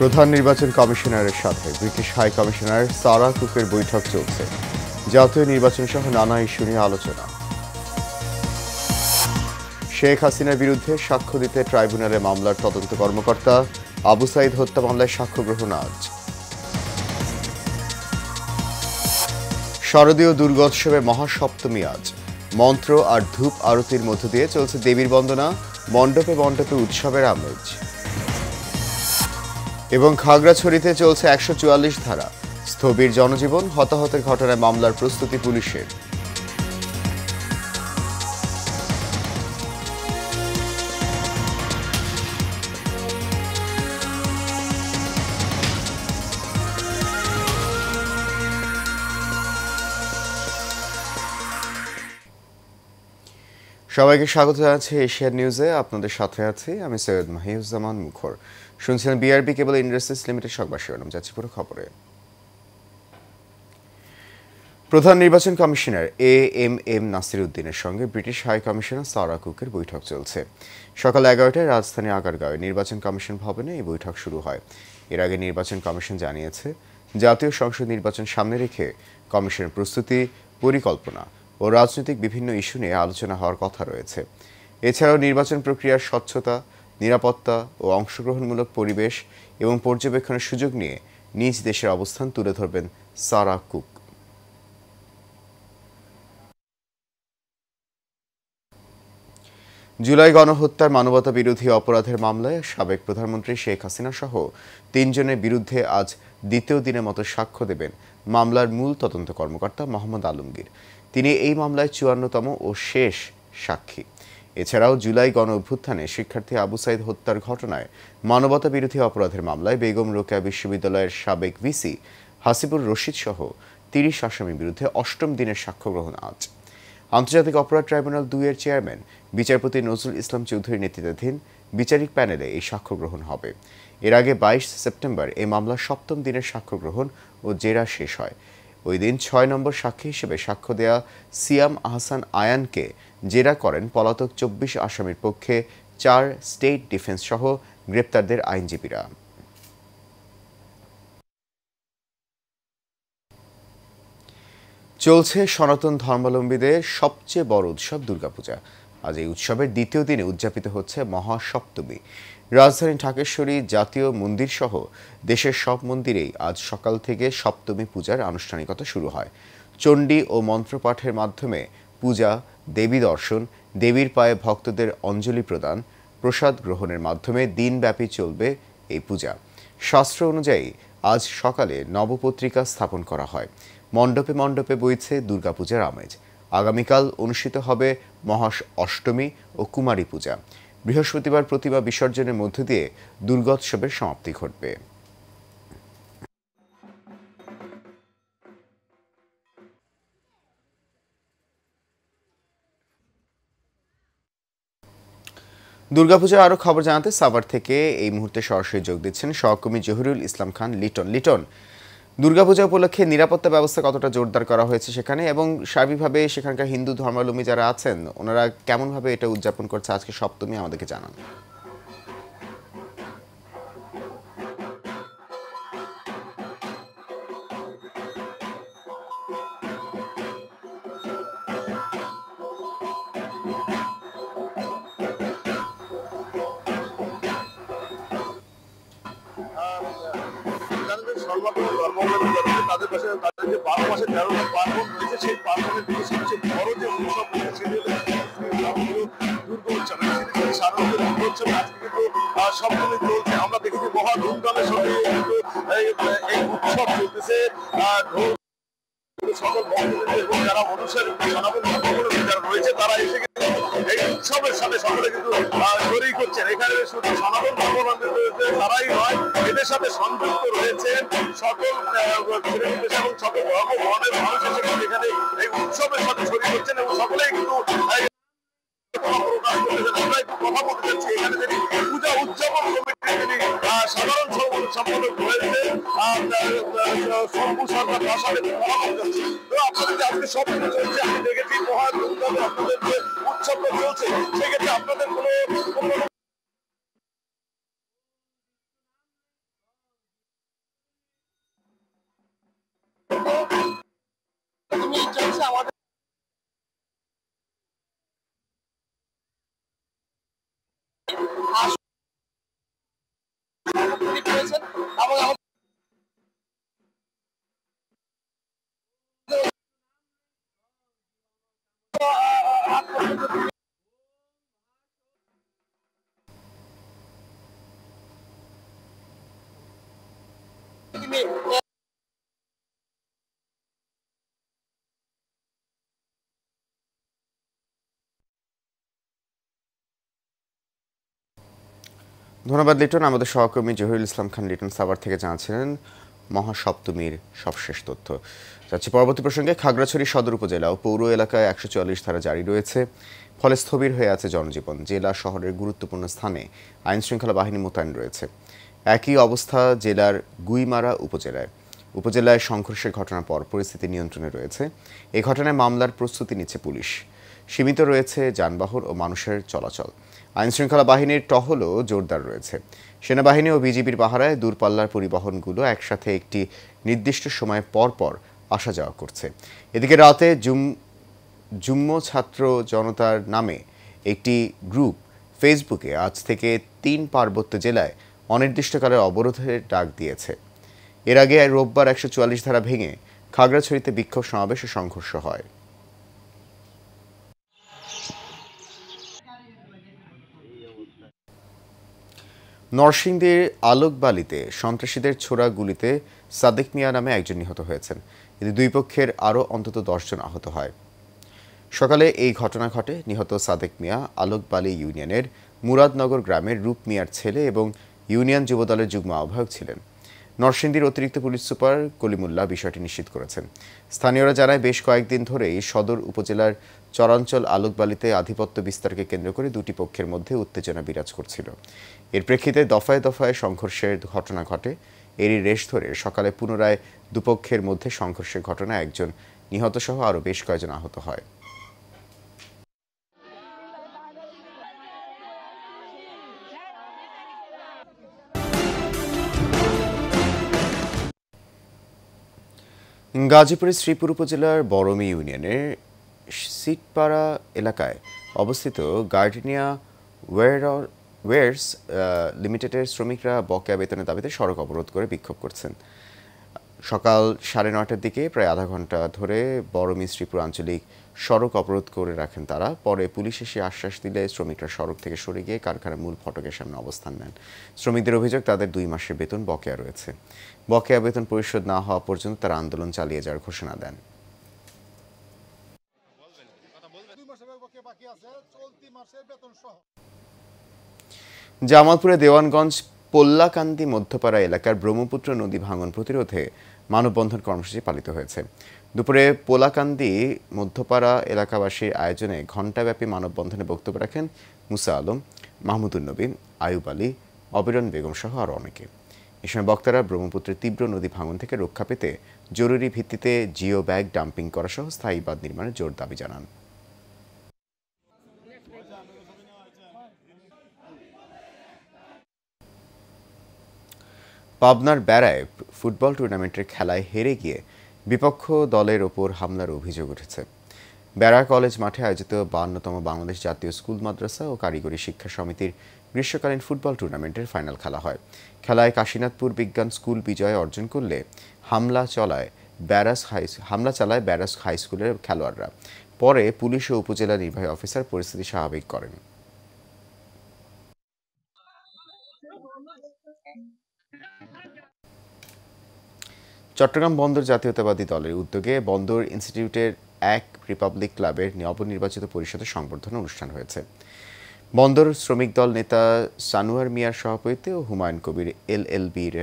প্রধান নির্বাচন কমিশনারের সাথে ব্রিটিশ হাই কমিশনার সারা কুকের বৈঠক চলছে। জাতীয় নির্বাচন সহ নানা ইস্যু নিয়ে আলোচনা। শেখ হাসিনার বিরুদ্ধে সাক্ষ্য দিতে ট্রাইব্যুনালে মামলার তদন্ত কর্মকর্তা আবু সাইদ হত্যা মামলায় সাক্ষ্য গ্রহণ আজ। শারদীয় দুর্গোৎসবে মহাসপ্তমী আজ। মন্ত্র আর ধূপ আরতির মধ্য দিয়ে চলছে দেবীর বন্দনা, মণ্ডপে মণ্ডপে উৎসবের আমেজ। এবং খাগড়াছড়িতে চলছে ১৪৪ ধারা। স্থবির জনজীবন, হতাহতের ঘটনায় মামলার প্রস্তুতি পুলিশের। সবাইকে স্বাগত জানাচ্ছি এশিয়ান নিউজে। আপনাদের সাথে আছি আমি সৈয়দ মাহিউজ্জামান মুখর। শুনছিলেন বিআরবি কেবল ইন্ডাস্ট্রিজ লিমিটেড সংবাদ শিরোনাম। যাচ্ছি পুরো খবরে। প্রধান নির্বাচন কমিশনার এএমএম নাসির উদ্দিনের সঙ্গে ব্রিটিশ হাই কমিশনার সারা কুকের বৈঠক চলছে। সকাল ১১টায় রাজধানী আগারগাঁওয়ে নির্বাচন কমিশন ভবনে এই বৈঠক শুরু হয়। এর আগে নির্বাচন কমিশন জানিয়েছে, জাতীয় সংসদ নির্বাচন সামনে রেখে কমিশনের প্রস্তুতি, পরিকল্পনা ও রাজনৈতিক বিভিন্ন ইস্যু নিয়ে আলোচনা হওয়ার কথা রয়েছে। এছাড়াও নির্বাচন প্রক্রিয়ার স্বচ্ছতা, নিরাপত্তা ও অংশগ্রহণমূলক পরিবেশ এবং পর্যবেক্ষণের সুযোগ নিয়ে নিজ দেশের অবস্থান তুলে ধরবেন সারা কুক। জুলাই গণহত্যার মানবতা বিরোধী অপরাধের মামলায় সাবেক প্রধানমন্ত্রী শেখ হাসিনা সহ ৩ জনের বিরুদ্ধে আজ দ্বিতীয় দিনের মতো সাক্ষ্য দেবেন মামলার মূল তদন্ত কর্মকর্তা মোহাম্মদ আলমগীর। তিনি এই মামলায় ৫৪তম ও শেষ সাক্ষী। এছাড়াও জুলাই গণ অভ্যুত্থানে শিক্ষার্থী আবু সাইদ হত্যার ঘটনায় মানবতা বিরোধী অপরাধের মামলায় বেগম রোকেয়া বিশ্ববিদ্যালয়ের সাবেক ভিসি হাসিবুর রশিদ সহ ৩০ আসামির বিরুদ্ধে ৮ম দিনের সাক্ষ্য গ্রহণ আজ। আন্তর্জাতিক অপরাধ ট্রাইব্যুনাল ২ এর চেয়ারম্যান বিচারপতি নজরুল ইসলাম চৌধুরীর নেতৃত্বাধীন বিচারিক প্যানেলে এই সাক্ষ্য গ্রহণ হবে। এর আগে ২২ সেপ্টেম্বর এই মামলার ৭ম দিনের সাক্ষ্য গ্রহণ ও জেরা শেষ হয়। ওই দিন ৬ নম্বর সাক্ষী হিসেবে সাক্ষ্য দেয়া সিয়াম আহসান আয়ানকে জেরা করেন পলাতক ২৪ আসামির পক্ষে ৪ স্টেট ডিফেন্স সহ গ্রেপ্তারদের আইনজীবীরা। চলছে সনাতন ধর্মাবলম্বীদের সবচেয়ে বড় উৎসব দুর্গাপূজা। আজ এই উৎসবের দ্বিতীয় দিনে উদযাপিত হচ্ছে মহাসপ্তমী। রাজধানী ঢাকেশ্বরী জাতীয় মন্দির সহ দেশের সব মন্দিরেই আজ সকাল থেকে সপ্তমী পূজার আনুষ্ঠানিকতা শুরু হয়। চণ্ডী ও মন্ত্রপাঠের মাধ্যমে পূজা, দেবী দর্শন, দেবীর পায়ে ভক্তদের অঞ্জলি প্রদান, প্রসাদ গ্রহণের মাধ্যমে দিনব্যাপী চলবে এই পূজা। শাস্ত্র অনুযায়ী আজ সকালে নবপত্রিকা স্থাপন করা হয়। মণ্ডপে মণ্ডপে বইছে দুর্গাপূজার আমেজ। আগামীকাল অনুষ্ঠিত হবে মহা অষ্টমী ও কুমারী পূজা। বৃহস্পতিবার প্রতিমা বিসর্জনের মধ্য দিয়ে দুর্গোৎসবের সমাপ্তি ঘটবে। দুর্গাপূজার আরও খবর জানাতে সাভার থেকে এই মুহূর্তে সরাসরি যোগ দিচ্ছেন সহকর্মী জহিরুল ইসলাম খান লিটন। লিটন, দুর্গাপূজা উপলক্ষে নিরাপত্তা ব্যবস্থা কতটা জোরদার করা হয়েছে সেখানে, এবং সার্বিকভাবে সেখানকার হিন্দু ধর্মাবলম্বী যারা আছেন ওনারা কেমনভাবে এটা উদযাপন করছে আজকে সপ্তমী, আমাদেরকে জানান। তাদের পাশে তাদের যে ১২ মাসে ১৩টা পার্বণ রয়েছে, সেই পার্বণের দিকে সবচেয়ে বড় যে উৎসব রয়েছে সেটি হলো দুর্গোৎসব। শারদীয় দুর্গোৎসব আজকে কিন্তু সপ্তমী চলছে। আমরা দেখেছি মহা ধুমধামের সঙ্গে কিন্তু এই উৎসব চলতেছে। সকল ভক্তদের এবং যারা অনুসারী সনাতন ধর্মাবলম্বী যারা রয়েছে তারা এসে কিন্তু এই উৎসবের সাথে সকলে কিন্তু শরীক হচ্ছেন। এখানে শুধু সনাতন ধর্মাবলম্বী রয়েছে তারাই নয়, এদের সাথে সংযুক্ত রয়েছে সকল শ্রেণী পেশা এবং সকল ধর্ম বর্ণের মানুষ এসে কিন্তু এখানে এই উৎসবের সাথে শরীক হচ্ছেন এবং সকলেই কিন্তু কথা বলতে চাচ্ছি। এখানে যিনি পূজা উদযাপন কমিটির যিনি সাধারণ সম্পাদক রয়েছে শম্ভু সরকার, তার সাথে কথা বলতে চাচ্ছি। তো আপনাদের যে আজকে সব কিছু চলছে, আমি দেখেছি মহা ধুমধামে আপনাদের যে উৎসবটা চলছে, সেক্ষেত্রে আপনাদের কোনো ধন্যবাদ লিটন। আমাদের সহকর্মী জহিরুল ইসলাম খান লিটন সাভার থেকে জানাচ্ছিলেন মহাসপ্তমীর সবশেষ তথ্য। যাচ্ছি পরবর্তী প্রসঙ্গে। খাগড়াছড়ি সদর উপজেলা ও পৌর এলাকায় ১৪৪ ধারা জারি রয়েছে, ফলে স্থবির হয়ে আছে জনজীবন। জেলা শহরের গুরুত্বপূর্ণ স্থানে আইন শৃঙ্খলা বাহিনী মোতায়েন রয়েছে। একই অবস্থা জেলার গুইমারা উপজেলায় সংঘর্ষের ঘটনার পর পরিস্থিতি নিয়ন্ত্রণে রয়েছে। এই ঘটনায় মামলার প্রস্তুতি নিচ্ছে পুলিশ। সীমিত রয়েছে যানবাহন ও মানুষের চলাচল। আইনশৃঙ্খলা বাহিনীর টহলও জোরদার রয়েছে। সেনাবাহিনী ও বিজিবির পাহারায় দূরপাল্লার পরিবহনগুলো একসাথে একটি নির্দিষ্ট সময় পর পর আসা যাওয়া করছে। এদিকে রাতে যুগ্ম ছাত্র জনতার নামে একটি গ্রুপ ফেসবুকে আজ থেকে ৩ পার্বত্য জেলায় অনির্দিষ্টকালের অবরোধের ডাক দিয়েছে। এর আগে রোববার ১৪৪ ধারা ভেঙে খাগড়াছড়িতে বিক্ষোভ সমাবেশ ও সংঘর্ষ হয়। নরসিংদীর আলোকবালিতে সন্ত্রাসীদের ছোড়া গুলিতে সাদেক মিয়া নামে একজন নিহত হয়েছেন। এতে দুই পক্ষের আরও অন্তত ১০ জন আহত হয়। সকালে এই ঘটনা ঘটে। নিহত সাদেক মিয়া আলোকবালি ইউনিয়নের মুরাদনগর গ্রামের রূপ মিয়ার ছেলে এবং ইউনিয়ন যুবদলের যুগ্ম আহ্বায়ক ছিলেন। নরসিংদীর অতিরিক্ত পুলিশ সুপার কলিমুল্লাহ বিষয়টি নিশ্চিত করেছেন। স্থানীয়রা জানায়, বেশ কয়েকদিন ধরেই সদর উপজেলার চরাঞ্চল আলোকবালিতে আধিপত্য বিস্তারকে কেন্দ্র করে দুটি পক্ষের মধ্যে উত্তেজনা বিরাজ করছিল। এর প্রেক্ষিতে দফায় দফায় সংঘর্ষের ঘটনা ঘটে। এরই রেশ ধরে সকালে পুনরায় দুপক্ষের মধ্যে সংঘর্ষের ঘটনায় একজন নিহতসহ আরও বেশ কয়েকজন আহত হয়। গাজীপুরের শ্রীপুর উপজেলার বরমী ইউনিয়নের সিটপাড়া এলাকায় অবস্থিত গার্ডেনিয়া ওয়্যার্স লিমিটেডের শ্রমিকরা বকেয়া বেতনের দাবিতে সড়ক অবরোধ করে বিক্ষোভ করছেন। সকাল ৯:৩০টার দিকে প্রায় আধা ঘন্টা ধরে বরমী শ্রীপুর আঞ্চলিক সড়ক অবরোধ করে রাখেন তারা। পরে পুলিশ এসে আশ্বাস দিলে শ্রমিকরা সড়ক থেকে সরে গিয়ে কারখানার মূল ফটকের সামনে অবস্থান নেন। শ্রমিকদের অভিযোগ, তাদের ২ মাসের বেতন বকেয়া রয়েছে। বকেয়া বেতন পরিশোধ না হওয়া পর্যন্ত তারা আন্দোলন চালিয়ে যাওয়ার ঘোষণা দেন। জামালপুরে দেওয়ানগঞ্জ পোল্লাকান্দি মধ্যপাড়া এলাকার ব্রহ্মপুত্র নদী ভাঙন প্রতিরোধে মানববন্ধন কর্মসূচি পালিত হয়েছে। দুপুরে পোলাকান্দি মধ্যপাড়া এলাকাবাসীর আয়োজনে ঘণ্টাব্যাপী মানববন্ধনে বক্তব্য রাখেন মুসা আলম, মাহমুদুল নবী, আয়ুব আলী, অবিরন বেগম সহ আরও অনেকে। এ সময় বক্তারা ব্রহ্মপুত্রের তীব্র নদী ভাঙন থেকে রক্ষা পেতে জরুরি ভিত্তিতে জিও ব্যাগ ডাম্পিং করা সহ স্থায়ী বাঁধ নির্মাণের জোর দাবি জানান। পাবনার বেড়ায় ফুটবল টুর্নামেন্টের খেলায় হেরে গিয়ে বিপক্ষ দলের ওপর হামলার অভিযোগ উঠেছে। বেড়া কলেজ মাঠে আয়োজিত ৫২তম বাংলাদেশ জাতীয় স্কুল মাদ্রাসা ও কারিগরি শিক্ষা সমিতির গ্রীষ্মকালীন ফুটবল টুর্নামেন্টের ফাইনাল খেলা হয়। খেলায় কাশীনাথপুর বিজ্ঞান স্কুল বিজয় অর্জন করলে হামলা চালায় ব্যারাস হাই স্কুলের খেলোয়াড়রা। পরে পুলিশ ও উপজেলা নির্বাহী অফিসার পরিস্থিতি স্বাভাবিক করেন। চট্টগ্রাম বন্দর জাতীয়তাবাদী দলের উদ্যোগে বন্দর ইনস্টিটিউটের এক রিপাবলিক ক্লাবের নবনির্বাচিত পরিষদের সংবর্ধনা অনুষ্ঠান হয়েছে। বন্দর শ্রমিক দল নেতা সানোয়ার মিয়ার সভাপতিত্বে ও হুমায়ুন কবির এলএলবির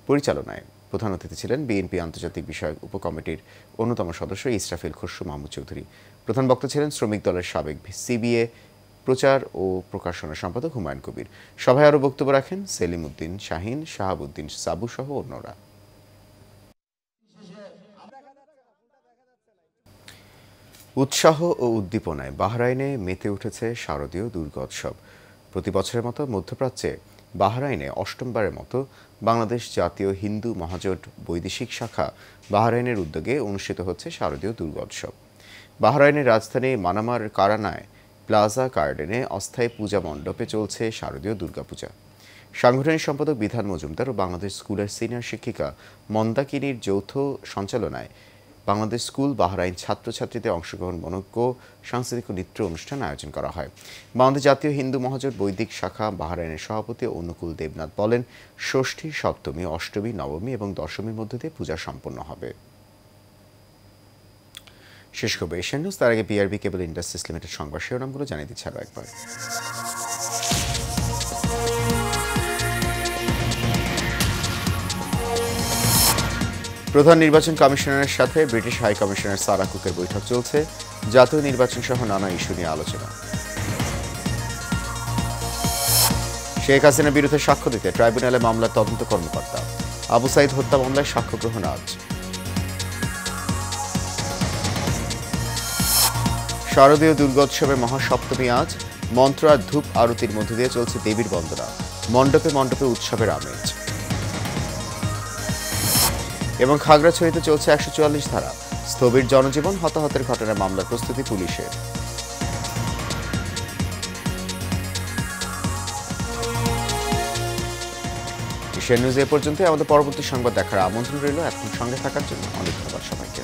পরিচালনায় প্রধান অতিথি ছিলেন বিএনপি আন্তর্জাতিক বিষয়ক উপকমিটির অন্যতম সদস্য ইসরাফিল খসরু মাহমুদ চৌধুরী। প্রধান বক্তা ছিলেন শ্রমিক দলের সাবেক সিবিএ প্রচার ও প্রকাশনা সম্পাদক হুমায়ুন কবির। সভায় আরও বক্তব্য রাখেন সেলিম উদ্দিন শাহিন, শাহাবুদ্দিন সাবু সহ অন্যরা। উৎসাহ ও উদ্দীপনায় বাহরাইনে মেতে উঠেছে শারদীয় দুর্গোৎসব। প্রতি বছরের মতো মধ্যপ্রাচ্যে বাহরাইনে অষ্টমবারের মতো বাংলাদেশ জাতীয় হিন্দু মহাজোট বৈদেশিক শাখা বাহরাইনের উদ্যোগে অনুষ্ঠিত হচ্ছে শারদীয় দুর্গোৎসব। বাহরাইনের রাজধানী মানামার কারানায় প্লাজা গার্ডেনে অস্থায়ী পূজা মণ্ডপে চলছে শারদীয় দুর্গাপূজা। সাংগঠনিক সম্পাদক বিধান মজুমদার ও বাংলাদেশ স্কুলের সিনিয়র শিক্ষিকা মন্দাকিনীর যৌথ সঞ্চালনায় বাংলাদেশ স্কুল বাহরাইন ছাত্রছাত্রীদের অংশগ্রহণমূলক সাংস্কৃতিক ও নৃত্য অনুষ্ঠান আয়োজন করা হয়। বাংলাদেশ জাতীয় হিন্দু মহাজোট বৈদিক শাখা বাহরাইনের সভাপতি অনুকূল দেবনাথ বলেন, ষষ্ঠী, সপ্তমী, অষ্টমী, নবমী এবং দশমীর মধ্য দিয়ে পূজা সম্পন্ন হবে। শেষ করবো এশিয়ান নিউজ, তার আগে বিআরবি কেবল ইন্ডাস্ট্রিজ লিমিটেড সংবাদ শিরোনামগুলো জানিয়ে দিচ্ছে আরও একবার। প্রধান নির্বাচন কমিশনারের সাথে ব্রিটিশ হাই কমিশনার সারা কুকের বৈঠক চলছে। জাতীয় নির্বাচন সহ নানা ইস্যু নিয়ে আলোচনা। শেখ হাসিনার বিরুদ্ধে সাক্ষ্য দিতে ট্রাইব্যুনালে মামলার তদন্ত কর্মকর্তা। আবু সাইদ হত্যা মামলায় সাক্ষ্য গ্রহণ আজ। শারদীয় দুর্গোৎসবের মহাসপ্তমী আজ। মন্ত্র আর ধূপ আরতির মধ্য দিয়ে চলছে দেবীর বন্দনা। মণ্ডপে মণ্ডপে উৎসবের আমেজ। এবং খাগড়াছড়িতে চলছে ১৪৪ ধারা। স্থবির জনজীবন, হতাহতের ঘটনায় মামলার প্রস্তুতি পুলিশের। এশিয়ান নিউজ এ পর্যন্ত। আমাদের পরবর্তী সংবাদ দেখার আমন্ত্রণ রইল। এখন সঙ্গে থাকার জন্য অনেক ধন্যবাদ সবাইকে।